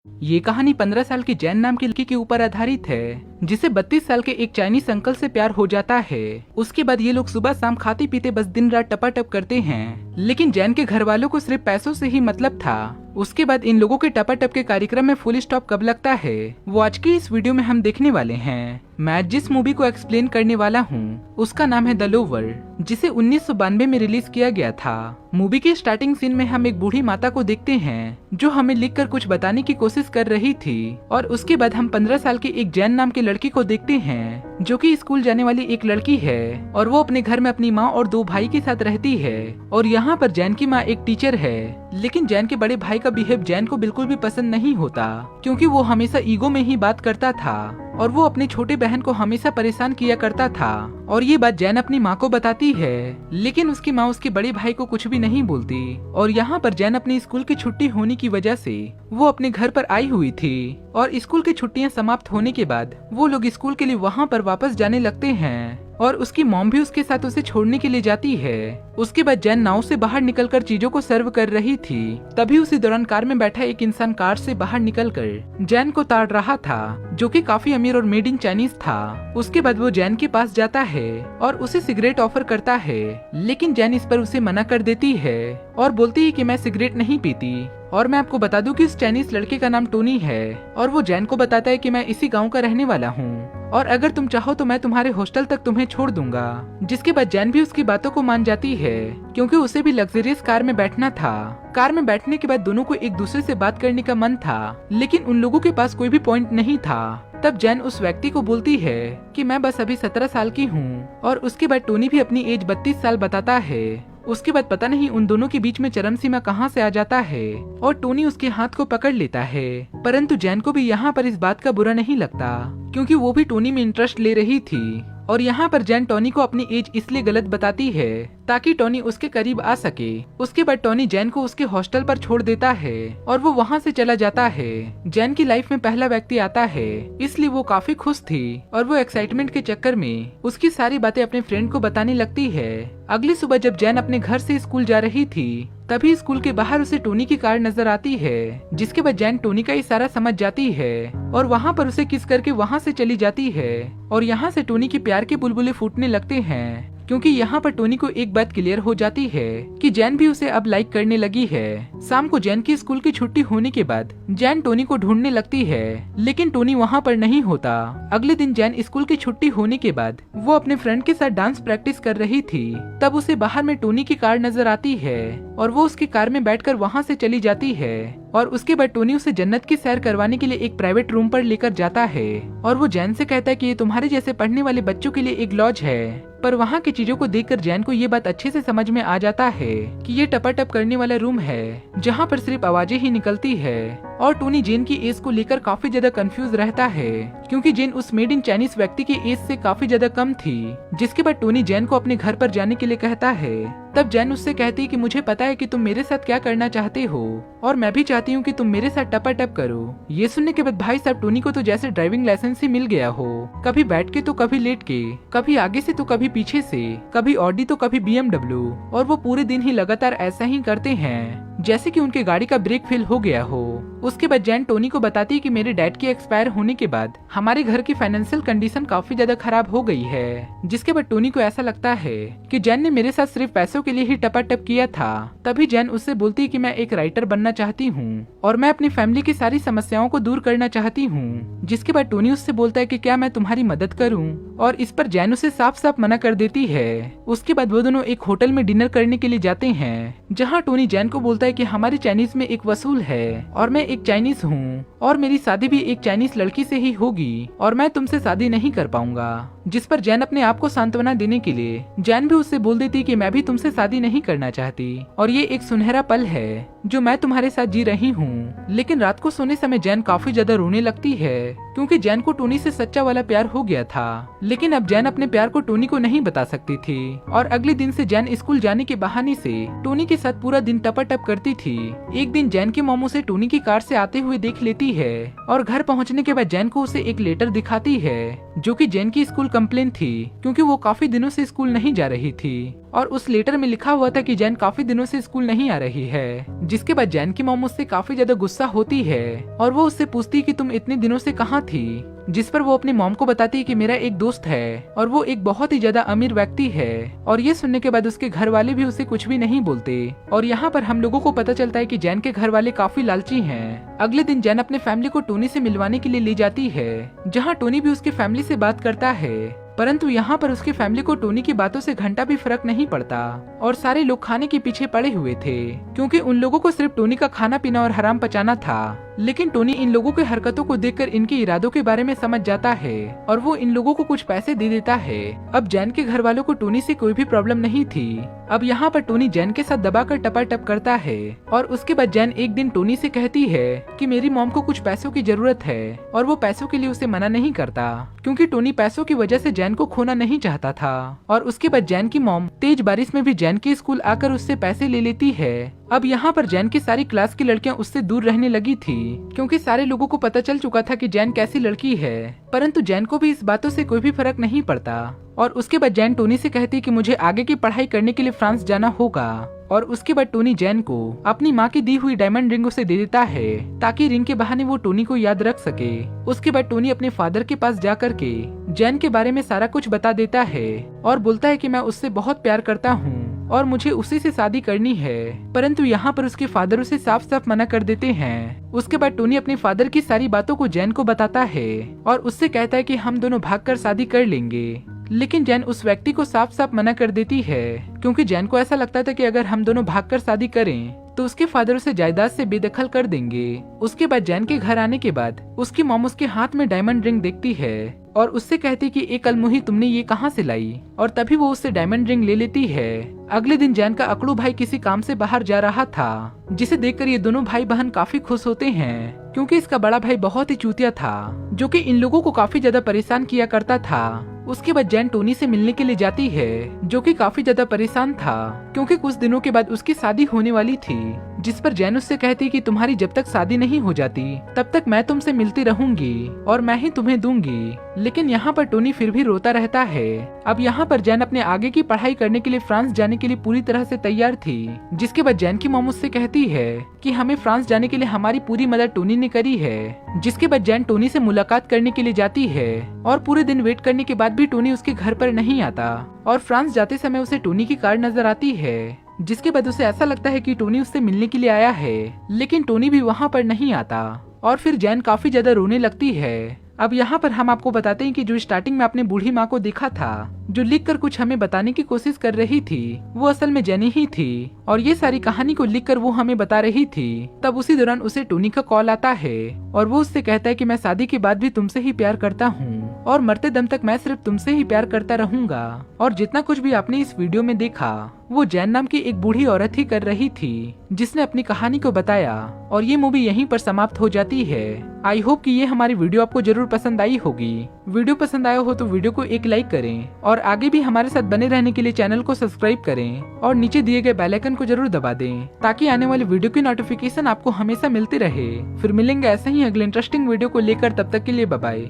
ये कहानी 15 साल की जैन नाम की लड़की के ऊपर आधारित है, जिसे 32 साल के एक चाइनीज अंकल से प्यार हो जाता है। उसके बाद ये लोग सुबह शाम खाते पीते बस दिन रात टपाटप करते हैं, लेकिन जैन के घर वालों को सिर्फ पैसों से ही मतलब था। उसके बाद इन लोगों के टपाटप के कार्यक्रम में फुल स्टॉप कब लगता है वो आज की इस वीडियो में हम देखने वाले हैं। मैं जिस मूवी को एक्सप्लेन करने वाला हूँ उसका नाम है द लोवर, जिसे 1992 में रिलीज किया गया था। मूवी के स्टार्टिंग सीन में हम एक बूढ़ी माता को देखते हैं जो हमें लिखकर कुछ बताने की कोशिश कर रही थी, और उसके बाद हम 15 साल की एक जैन नाम की लड़की को देखते हैं जो कि स्कूल जाने वाली एक लड़की है, और वो अपने घर में अपनी माँ और 2 भाई के साथ रहती है। और यहाँ पर जैन की माँ एक टीचर है, लेकिन जैन के बड़े भाई का बिहेव जैन को बिल्कुल भी पसंद नहीं होता, क्योंकि वो हमेशा ईगो में ही बात करता था और वो अपनी छोटे बहन को हमेशा परेशान किया करता था। और ये बात जैन अपनी माँ को बताती है, लेकिन उसकी माँ उसके बड़े भाई को कुछ भी नहीं बोलती। और यहाँ पर जैन अपनी स्कूल की छुट्टी होने की वजह से वो अपने घर पर आई हुई थी, और स्कूल की छुट्टियाँ समाप्त होने के बाद वो लोग स्कूल के लिए वहाँ पर वापस जाने लगते हैं, और उसकी मॉम भी उसके साथ उसे छोड़ने के लिए जाती है। उसके बाद जैन नाव से बाहर निकलकर चीजों को सर्व कर रही थी, तभी उसी दौरान कार में बैठा एक इंसान कार से बाहर निकलकर जैन को ताड़ रहा था, जो कि काफी अमीर और मेड इन चाइनीज था। उसके बाद वो जैन के पास जाता है और उसे सिगरेट ऑफर करता है, लेकिन जैन इस पर उसे मना कर देती है और बोलती है कि मैं सिगरेट नहीं पीती। और मैं आपको बता दूं कि इस चाइनीज लड़के का नाम टोनी है, और वो जैन को बताता है कि मैं इसी गांव का रहने वाला हूँ, और अगर तुम चाहो तो मैं तुम्हारे हॉस्टल तक तुम्हें छोड़ दूंगा। जिसके बाद जैन भी उसकी बातों को मान जाती है, क्योंकि उसे भी लग्जरियस कार में बैठना था। कार में बैठने के बाद दोनों को एक दूसरे से बात करने का मन था, लेकिन उन लोगों के पास कोई भी पॉइंट नहीं था। तब जैन उस व्यक्ति को बोलती है कि मैं बस अभी 17 साल की हूँ, और उसके बाद टोनी भी अपनी एज 32 साल बताता है। उसके बाद पता नहीं उन दोनों के बीच में चरम सीमा कहां से आ जाता है, और टोनी उसके हाथ को पकड़ लेता है। परंतु जैन को भी यहाँ पर इस बात का बुरा नहीं लगता, क्योंकि वो भी टोनी में इंटरेस्ट ले रही थी। और यहाँ पर जैन टोनी को अपनी एज इसलिए गलत बताती है ताकि टोनी उसके करीब आ सके। उसके बाद टोनी जैन को उसके हॉस्टल पर छोड़ देता है और वो वहाँ से चला जाता है। जैन की लाइफ में पहला व्यक्ति आता है, इसलिए वो काफी खुश थी, और वो एक्साइटमेंट के चक्कर में उसकी सारी बातें अपने फ्रेंड को बताने लगती है। अगली सुबह जब जैन अपने घर से स्कूल जा रही थी, तभी स्कूल के बाहर उसे टोनी की कार नजर आती है, जिसके बाद जैन टोनी का इशारा समझ जाती है और वहाँ पर उसे किस करके वहाँ से चली जाती है। और यहाँ से टोनी के प्यार के बुलबुले फूटने लगते हैं, क्योंकि यहाँ पर टोनी को एक बात क्लियर हो जाती है कि जैन भी उसे अब लाइक करने लगी है। शाम को जैन की स्कूल की छुट्टी होने के बाद जैन टोनी को ढूंढने लगती है, लेकिन टोनी वहाँ पर नहीं होता। अगले दिन जैन स्कूल की छुट्टी होने के बाद वो अपने फ्रेंड के साथ डांस प्रैक्टिस कर रही थी, तब उसे बाहर में टोनी की कार नजर आती है, और वो उसकी कार में बैठकर वहाँ से चली जाती है। और उसके बाद टोनी उसे जन्नत की सैर करवाने के लिए एक प्राइवेट रूम पर लेकर जाता है, और वो जैन से कहता है कि ये तुम्हारे जैसे पढ़ने वाले बच्चों के लिए एक लॉज है। पर वहाँ की चीजों को देखकर जैन को ये बात अच्छे से समझ में आ जाता है कि ये टपाटप करने वाला रूम है, जहाँ पर सिर्फ आवाजें ही निकलती है। और टोनी जेन की एज को लेकर काफी ज्यादा कंफ्यूज रहता है, क्योंकि जेन उस मेड इन चाइनीज व्यक्ति की एज से काफी ज्यादा कम थी। जिसके बाद टोनी जैन को अपने घर पर जाने के लिए कहता है। तब जैन उससे कहती है कि मुझे पता है कि तुम मेरे साथ क्या करना चाहते हो, और मैं भी चाहती हूँ कि तुम मेरे साथ टपाटप करो। ये सुनने के बाद भाई साहब टोनी को तो जैसे ड्राइविंग लाइसेंस ही मिल गया हो, कभी बैठ के तो कभी लेट के, कभी आगे से तो कभी पीछे से, कभी ऑडी तो कभी BMW, और वो पूरे दिन ही लगातार ऐसा ही करते हैं जैसे कि उनके गाड़ी का ब्रेक फेल हो गया हो। उसके बाद जैन टोनी को बताती है कि मेरे डैड के एक्सपायर होने के बाद हमारे घर की फाइनेंशियल कंडीशन काफी ज्यादा खराब हो गई है। जिसके बाद टोनी को ऐसा लगता है कि जैन ने मेरे साथ सिर्फ पैसों के लिए ही टपाटप किया था। तभी जैन उससे बोलती है कि मैं एक राइटर बनना चाहती हूँ, और मैं अपनी फैमिली की सारी समस्याओं को दूर करना चाहती हूँ। जिसके बाद टोनी उससे बोलता है कि क्या मैं तुम्हारी मदद करूँ, और इस पर जैन उसे साफ साफ मना कर देती है। उसके बाद वो दोनों एक होटल में डिनर करने के लिए जाते हैं, जहाँ टोनी जैन को बोलता है कि हमारी चाइनीज में एक वसूल है, और मैं एक चाइनीज हूँ, और मेरी शादी भी एक चाइनीज लड़की से ही होगी, और मैं तुमसे शादी नहीं कर पाऊंगा। जिस पर जैन अपने आप को सांत्वना देने के लिए जैन भी उससे बोल देती कि मैं भी तुमसे शादी नहीं करना चाहती, और ये एक सुनहरा पल है जो मैं तुम्हारे साथ जी रही हूँ। लेकिन रात को सोने समय जैन काफी ज्यादा रोने लगती है, क्योंकि जैन को टोनी से सच्चा वाला प्यार हो गया था, लेकिन अब जैन अपने प्यार को टोनी को नहीं बता सकती थी। और अगले दिन से जैन स्कूल जाने के बहाने से टोनी के साथ पूरा दिन टपाटप करती थी। एक दिन जैन की मॉम उसे टोनी की कार से आते हुए देख लेती है, और घर पहुँचने के बाद जैन को उसे एक लेटर दिखाती है, जो कि जैन की स्कूल कंप्लेन थी, क्योंकि वो काफी दिनों से स्कूल नहीं जा रही थी। और उस लेटर में लिखा हुआ था कि जैन काफी दिनों से स्कूल नहीं आ रही है। जिसके बाद जैन की मॉम उससे काफी ज्यादा गुस्सा होती है और वो उससे पूछती है कि तुम इतने दिनों से कहाँ थी। जिस पर वो अपनी मॉम को बताती है कि मेरा एक दोस्त है और वो एक बहुत ही ज्यादा अमीर व्यक्ति है। और ये सुनने के बाद उसके घर वाले भी उसे कुछ भी नहीं बोलते। और यहाँ पर हम लोगों को पता चलता है कि जैन के घर वाले काफी लालची हैं। अगले दिन जैन अपने फैमिली को टोनी से मिलवाने के लिए ले जाती है, जहाँ टोनी भी उसके फैमिली से बात करता है। परंतु यहाँ पर उसकी फैमिली को टोनी की बातों से घंटा भी फर्क नहीं पड़ता और सारे लोग खाने के पीछे पड़े हुए थे, क्योंकि उन लोगों को सिर्फ टोनी का खाना पीना और हराम पचाना था। लेकिन टोनी इन लोगों के हरकतों को देखकर इनके इरादों के बारे में समझ जाता है और वो इन लोगों को कुछ पैसे दे देता है। अब जैन के घर वालों को टोनी से कोई भी प्रॉब्लम नहीं थी। अब यहाँ पर टोनी जैन के साथ दबाकर टपाटप करता है और उसके बाद जैन एक दिन टोनी से कहती है कि मेरी मॉम को कुछ पैसों की जरूरत है और वो पैसों के लिए उसे मना नहीं करता, क्योंकि टोनी पैसों की वजह से जैन को खोना नहीं चाहता था। और उसके बाद जैन की मॉम तेज बारिश में भी जैन के स्कूल आकर उससे पैसे ले लेती है। अब यहाँ पर जैन की सारी क्लास की लड़कियां उससे दूर रहने लगी थी, क्योंकि सारे लोगों को पता चल चुका था कि जैन कैसी लड़की है। परंतु जैन को भी इस बातों से कोई भी फर्क नहीं पड़ता। और उसके बाद जैन टोनी से कहती कि मुझे आगे की पढ़ाई करने के लिए फ्रांस जाना होगा। और उसके बाद टोनी जैन को अपनी माँ की दी हुई डायमंड रिंग उसे दे देता है, ताकि रिंग के बहाने वो टोनी को याद रख सके। उसके बाद टोनी अपने फादर के पास जाकर के जैन के बारे में सारा कुछ बता देता है और बोलता है कि मैं उससे बहुत प्यार करता हूँ और मुझे उसी से शादी करनी है। परंतु यहाँ पर उसके फादर उसे साफ साफ मना कर देते हैं। उसके बाद टोनी अपने फादर की सारी बातों को जैन को बताता है और उससे कहता है कि हम दोनों भागकर शादी कर लेंगे। लेकिन जैन उस व्यक्ति को साफ साफ मना कर देती है, क्योंकि जैन को ऐसा लगता था कि अगर हम दोनों भागकर शादी करें तो उसके फादर उसे जायदाद से बेदखल कर देंगे। उसके बाद जैन के घर आने के बाद उसकी मॉम उसके हाथ में डायमंड रिंग देखती है और उससे कहती कि एक अलमुही तुमने ये कहाँ से लाई, और तभी वो उससे डायमंड रिंग ले लेती है। अगले दिन जैन का अकड़ू भाई किसी काम से बाहर जा रहा था, जिसे देखकर ये दोनों भाई बहन काफी खुश होते हैं, क्योंकि इसका बड़ा भाई बहुत ही चूतिया था, जो कि इन लोगों को काफी ज्यादा परेशान किया करता था। उसके बाद जैन टोनी से मिलने के लिए जाती है, जो कि काफी ज्यादा परेशान था, क्योंकि कुछ दिनों के बाद उसकी शादी होने वाली थी। जिस पर जैन उससे कहती कि तुम्हारी जब तक शादी नहीं हो जाती तब तक मैं तुमसे मिलती रहूंगी और मैं ही तुम्हें दूंगी। लेकिन यहाँ पर टोनी फिर भी रोता रहता है। अब यहाँ पर जैन अपने आगे की पढ़ाई करने के लिए फ्रांस जाने के लिए पूरी तरह से तैयार थी। जिसके बाद जैन की मॉम उससे कहती है कि हमें फ्रांस जाने के लिए हमारी पूरी मदद टोनी ने करी है। जिसके बाद जैन टोनी से मुलाकात करने के लिए जाती है और पूरे दिन वेट करने के बाद भी टोनी उसके घर पर नहीं आता और फ्रांस जाते समय उसे टोनी की कार नजर आती है। जिसके बाद उसे ऐसा लगता है कि टोनी उससे मिलने के लिए आया है, लेकिन टोनी भी वहाँ पर नहीं आता और फिर जैन काफी ज्यादा रोने लगती है। अब यहाँ पर हम आपको बताते हैं कि जो स्टार्टिंग में आपने बूढ़ी माँ को देखा था, जो लिखकर कुछ हमें बताने की कोशिश कर रही थी, वो असल में जेनी ही थी और ये सारी कहानी को लिखकर वो हमें बता रही थी। तब उसी दौरान उसे टोनी का कॉल आता है और वो उससे कहता है कि मैं शादी के बाद भी तुमसे ही प्यार करता हूँ और मरते दम तक मैं सिर्फ तुमसे ही प्यार करता रहूंगा। और जितना कुछ भी आपने इस वीडियो में देखा वो जैन नाम की एक बूढ़ी औरत ही कर रही थी, जिसने अपनी कहानी को बताया और ये मूवी यहीं पर समाप्त हो जाती है। आई होप कि ये हमारी वीडियो आपको जरूर पसंद आई होगी। वीडियो पसंद आया हो तो वीडियो को एक लाइक करें और आगे भी हमारे साथ बने रहने के लिए चैनल को सब्सक्राइब करें और नीचे दिए गए बेल आइकन को जरूर दबा दें, ताकि आने वाली वीडियो की नोटिफिकेशन आपको हमेशा मिलती रहे। फिर मिलेंगे ऐसे ही अगले इंटरेस्टिंग वीडियो को लेकर, तब तक के लिए बाय बाय।